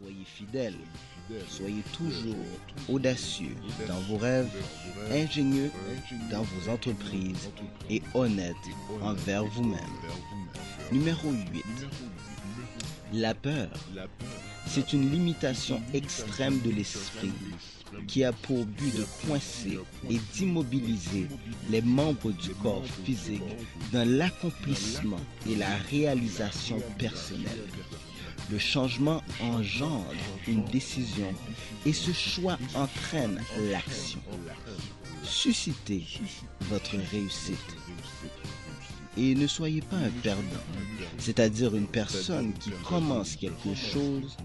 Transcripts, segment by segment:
Soyez fidèles, soyez toujours audacieux dans vos rêves, ingénieux dans vos entreprises et honnête envers vous-même. Numéro 8. La peur, c'est une limitation extrême de l'esprit qui a pour but de coincer et d'immobiliser les membres du corps physique dans l'accomplissement et la réalisation personnelle. Le changement engendre une décision et ce choix entraîne l'action. Suscitez votre réussite. Et ne soyez pas un perdant, c'est-à-dire une personne qui commence quelque chose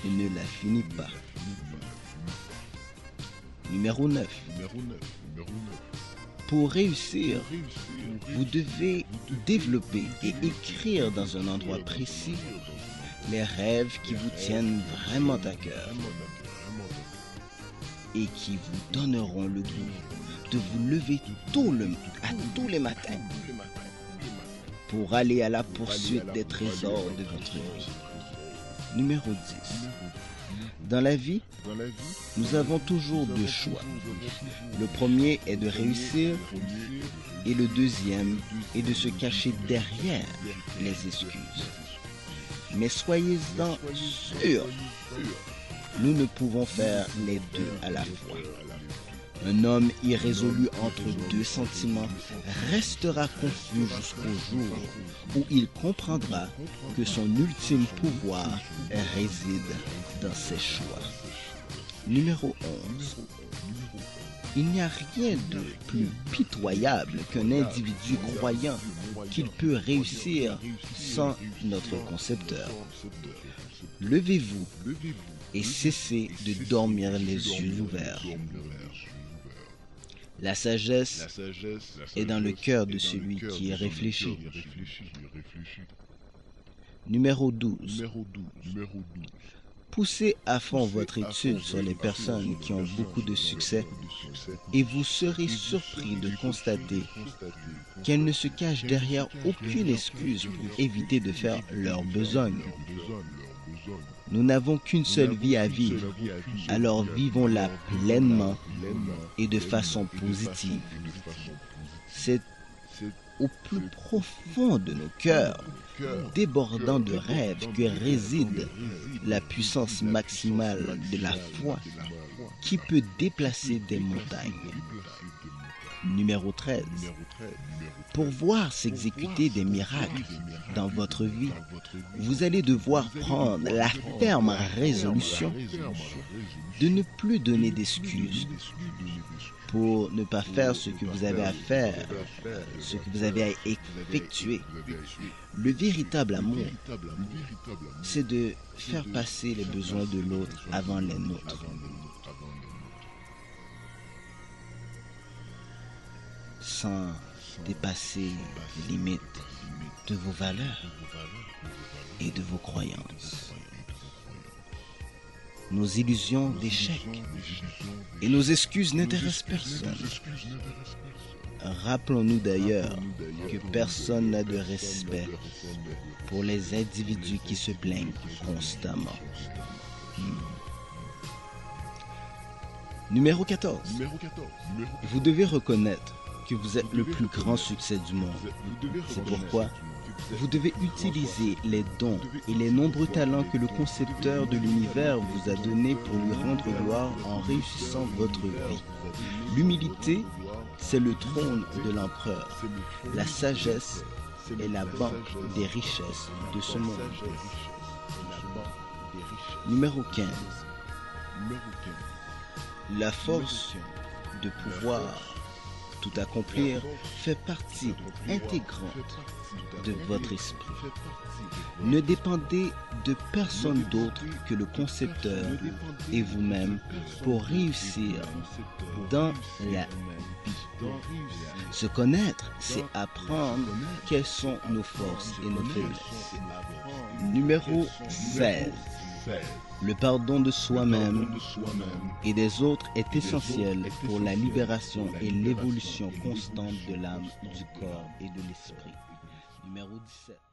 et ne la finit pas. Numéro 9. Pour réussir, vous devez développer et écrire dans un endroit précis les rêves qui vous tiennent vraiment à cœur et qui vous donneront le goût de vous lever à tous les matins pour aller à la poursuite des trésors de votre vie. Numéro 10. Dans la vie, nous avons toujours deux choix. Le premier est de réussir et le deuxième est de se cacher derrière les excuses. Mais soyez-en sûrs, nous ne pouvons faire les deux à la fois. Un homme irrésolu entre deux sentiments restera confus jusqu'au jour où il comprendra que son ultime pouvoir réside dans ses choix. Numéro 11. Il n'y a rien de plus pitoyable qu'un individu croyant qu'il peut réussir sans notre concepteur. Levez-vous et cessez de dormir les yeux ouverts. La sagesse est dans le cœur de celui qui est réfléchi. Numéro 12. Poussez à fond votre étude sur les personnes qui ont beaucoup de succès et vous serez surpris de constater qu'elles ne se cachent derrière aucune excuse pour éviter de faire leur besogne. Nous n'avons qu'une seule vie à vivre, alors vivons-la pleinement et de façon positive. C'est au plus profond de nos cœurs, débordant de rêves, que réside la puissance maximale de la foi qui peut déplacer des montagnes. Numéro 13. Pour voir s'exécuter des miracles dans votre vie, vous allez devoir prendre la ferme résolution de ne plus donner d'excuses pour ne pas faire ce que vous avez à faire, ce que vous avez à effectuer. Le véritable amour, c'est de faire passer les besoins de l'autre avant les nôtres. Sans dépasser les limites de vos valeurs et de vos croyances. Nos illusions d'échec et nos excuses n'intéressent personne. Rappelons-nous d'ailleurs que personne n'a de respect pour les individus qui se plaignent constamment. Numéro 14. Vous devez reconnaître que vous êtes le plus grand succès du monde. C'est pourquoi vous devez utiliser les dons et les nombreux talents que le concepteur de l'univers vous a donnés pour lui rendre gloire en réussissant votre vie. L'humilité, c'est le trône de l'empereur. La sagesse est la banque des richesses de ce monde. Numéro 15. La force de pouvoir tout accomplir fait partie intégrante de votre esprit. Ne dépendez de personne d'autre que le concepteur et vous-même pour réussir dans la vie. Se connaître, c'est apprendre quelles sont nos forces et nos faiblesses. Numéro 16. Le pardon de soi-même et des autres est essentiel pour la libération et l'évolution constante de l'âme, du corps et de l'esprit. Numéro 17.